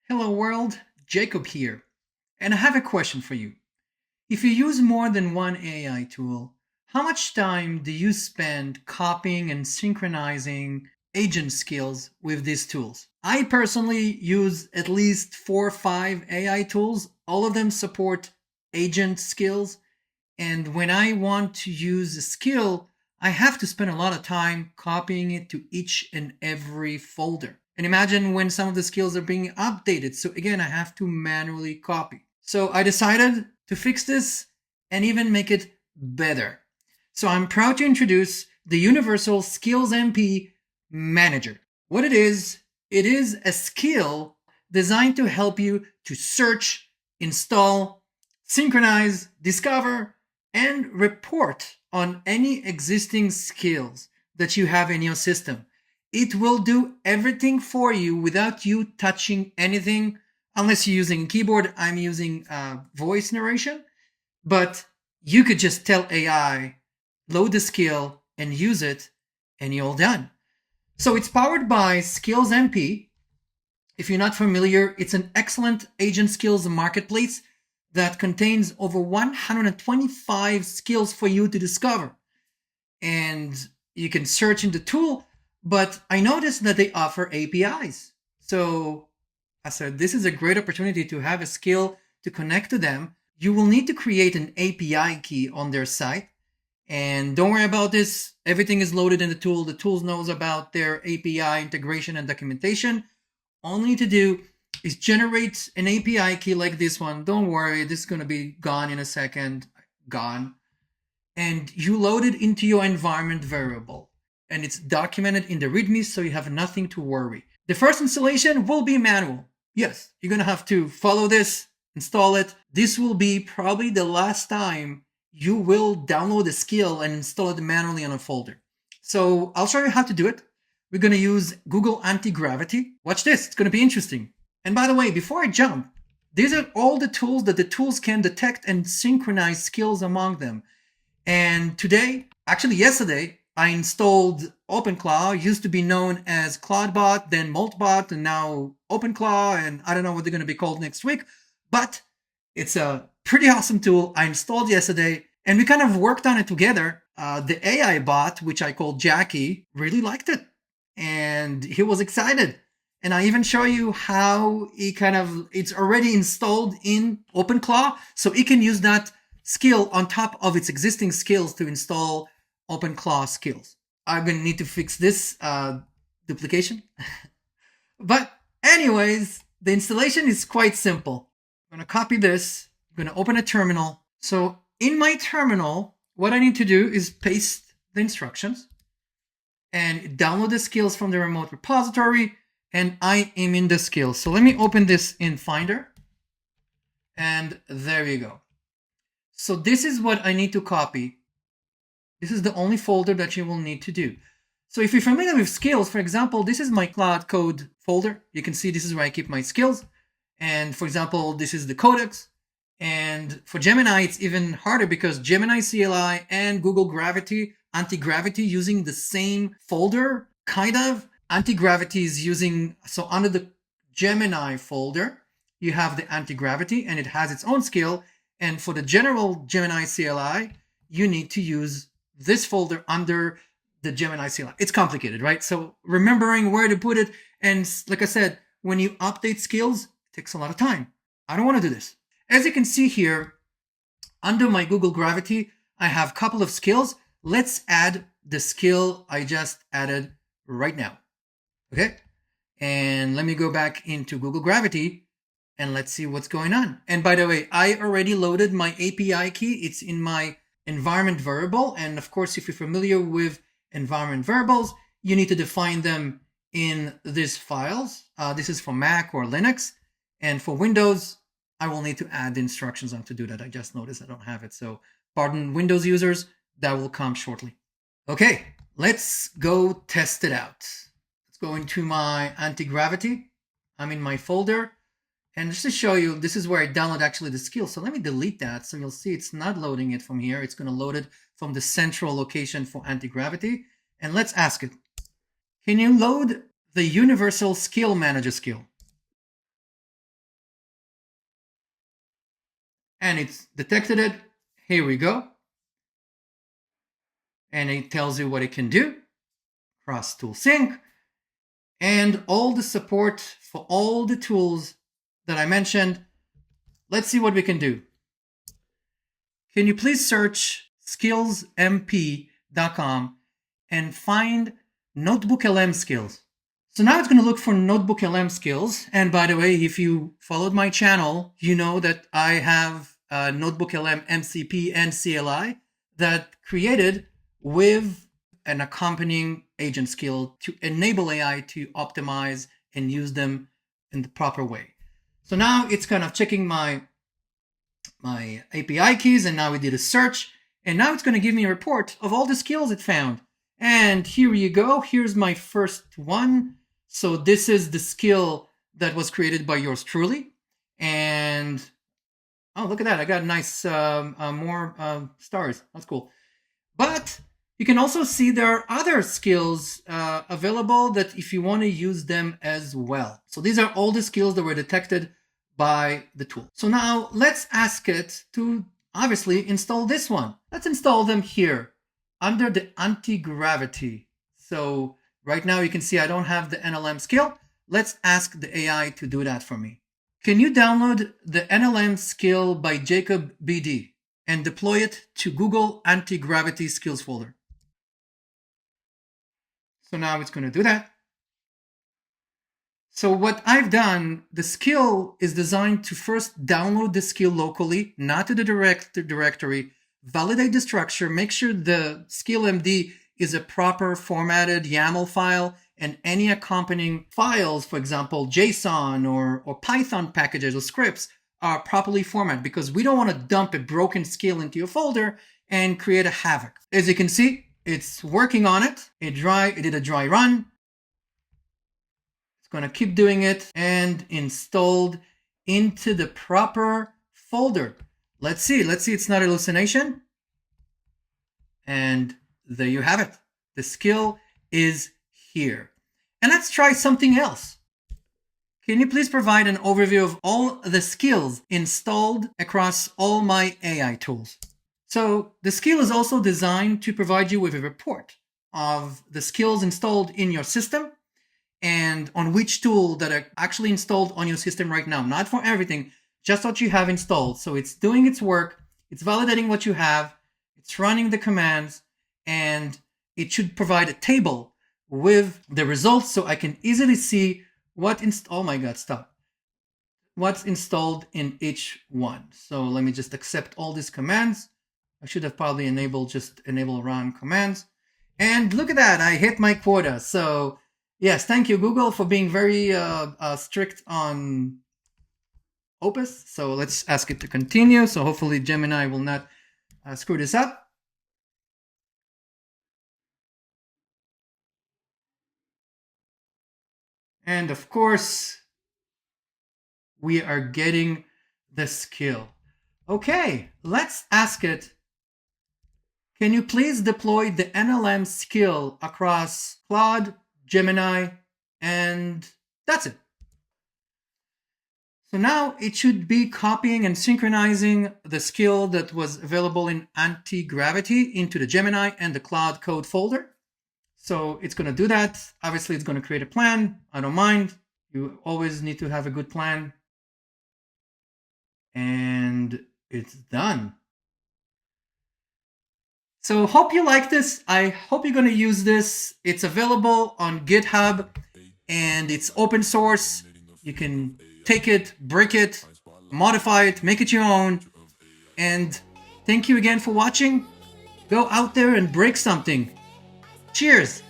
Hello world, Jacob here, and I have a question for you. If you use more than one AI tool, how much time do you spend copying and synchronizing agent skills with these tools? I personally use at least 4 or 5 AI tools. All of them support agent skills, and when I want to use a skill, I have to spend a lot of time copying it to each and every folder. And imagine when some of the skills are being updated. So again, I have to manually copy. So I decided to fix this and even make it better. So I'm proud to introduce the Universal SkillsMP Manager. What it is a skill designed to help you to search, install, synchronize, discover, and report on any existing skills that you have in your system. It will do everything for you without you touching anything, unless you're using a keyboard. I'm using voice narration, but you could just tell AI, load the skill and use it, and you're all done. So it's powered by SkillsMP. If you're not familiar, it's an excellent agent skills marketplace that contains over 125 skills for you to discover. And you can search in the tool, but I noticed that they offer APIs. So I said, this is a great opportunity to have a skill to connect to them. You will need to create an API key on their site. And don't worry about this. Everything is loaded in the tool. The tool knows about their API integration and documentation. All you need to do is generate an API key like this one. Don't worry, this is going to be gone in a second. Gone. And you load it into your environment variable. And it's documented in the README, so you have nothing to worry. The first installation will be manual. Yes, you're going to have to follow this, install it. This will be probably the last time you will download a skill and install it manually on a folder. So I'll show you how to do it. We're going to use Google Antigravity. Watch this, it's going to be interesting. And by the way, before I jump, these are all the tools that the tools can detect and synchronize skills among them. And today, actually yesterday, I installed OpenClaw. Used to be known as CloudBot, then Moltbot, and now OpenClaw, and I don't know what they're going to be called next week, but it's a pretty awesome tool. I installed yesterday, and we kind of worked on it together. The AI bot, which I called Jackie, really liked it, and he was excited. And I even show you how it's already installed in OpenClaw, so it can use that skill on top of its existing skills to install OpenClaw skills. I'm going to need to fix this duplication. But anyways, the installation is quite simple. I'm going to copy this. I'm going to open a terminal. So in my terminal, what I need to do is paste the instructions and download the skills from the remote repository. And I am in the skills. So let me open this in Finder. And there you go. So this is what I need to copy. This is the only folder that you will need to do. So if you're familiar with skills, for example, this is my Claude Code folder. You can see this is where I keep my skills. And for example, this is the codex. And for Gemini, it's even harder because Gemini CLI and Google Gravity, Antigravity using the same folder, kind of. Antigravity is using, so under the Gemini folder, you have the Antigravity and it has its own skill. And for the general Gemini CLI, you need to use this folder under the Gemini CLI. It's complicated, right? So remembering where to put it. And like I said, when you update skills, it takes a lot of time. I don't want to do this. As you can see here, under my Google Gravity, I have a couple of skills. Let's add the skill I just added right now. Okay. And let me go back into Google Gravity and let's see what's going on. And by the way, I already loaded my API key. It's in my environment variable. And of course, if you're familiar with environment variables, you need to define them in these files. This is for Mac or Linux. And for Windows, I will need to add the instructions on to do that. I just noticed I don't have it. So pardon Windows users, that will come shortly. Okay, let's go test it out. Let's go into my Antigravity. I'm in my folder. And just to show you, this is where I download actually the skill. So let me delete that. So you'll see it's not loading it from here. It's going to load it from the central location for Antigravity. And let's ask it, can you load the Universal Skill Manager skill? and it's detected it. Here we go. And it tells you what it can do. Cross tool sync. And all the support for all the tools that I mentioned. Let's see what we can do. Can you please search SkillsMP.com and find NotebookLM skills? So now it's going to look for NotebookLM skills. And by the way, if you followed my channel, you know that I have NotebookLM MCP and CLI that created with an accompanying agent skill to enable AI to optimize and use them in the proper way. So now it's kind of checking my API keys, and now we did a search, and now it's going to give me a report of all the skills it found. And here you go. Here's my first one. So this is the skill that was created by yours truly. And oh, look at that. I got nice more stars. That's cool. But you can also see there are other skills available that if you want to use them as well. So these are all the skills that were detected by the tool. So now let's ask it to obviously install this one. Let's install them here under the Antigravity. So right now you can see I don't have the NLM skill. Let's ask the AI to do that for me. Can you download the NLM skill by Jacob BD and deploy it to Google Antigravity skills folder? So now it's going to do that. So what I've done, the skill is designed to first download the skill locally, not to the directory, validate the structure, make sure the skill MD is a proper formatted YAML file, and any accompanying files, for example, JSON or Python packages or scripts, are properly formatted, because we don't want to dump a broken skill into your folder and create a havoc. As you can see, it's working on it. It did a dry run. It's going to keep doing it and installed into the proper folder. Let's see it's not hallucination. And there you have it. The skill is here. And let's try something else. Can you please provide an overview of all the skills installed across all my AI tools? So the skill is also designed to provide you with a report of the skills installed in your system and on which tool that are actually installed on your system right now. Not for everything, just what you have installed. So it's doing its work, it's validating what you have, it's running the commands, and it should provide a table with the results so I can easily see what's installed in each one. So let me just accept all these commands. I should have probably enable run commands. And look at that, I hit my quota. So yes, thank you, Google, for being very strict on Opus. So let's ask it to continue. So hopefully Gemini will not screw this up. And of course, we are getting the skill. Okay, let's ask it, can you please deploy the NLM skill across Claude, Gemini, and that's it. So now it should be copying and synchronizing the skill that was available in Antigravity into the Gemini and the Claude Code folder. So it's going to do that. Obviously, it's going to create a plan. I don't mind. You always need to have a good plan. And it's done. So hope you like this. I hope you're going to use this. It's available on GitHub and it's open source. You can take it, break it, modify it, make it your own. And thank you again for watching. Go out there and break something. Cheers.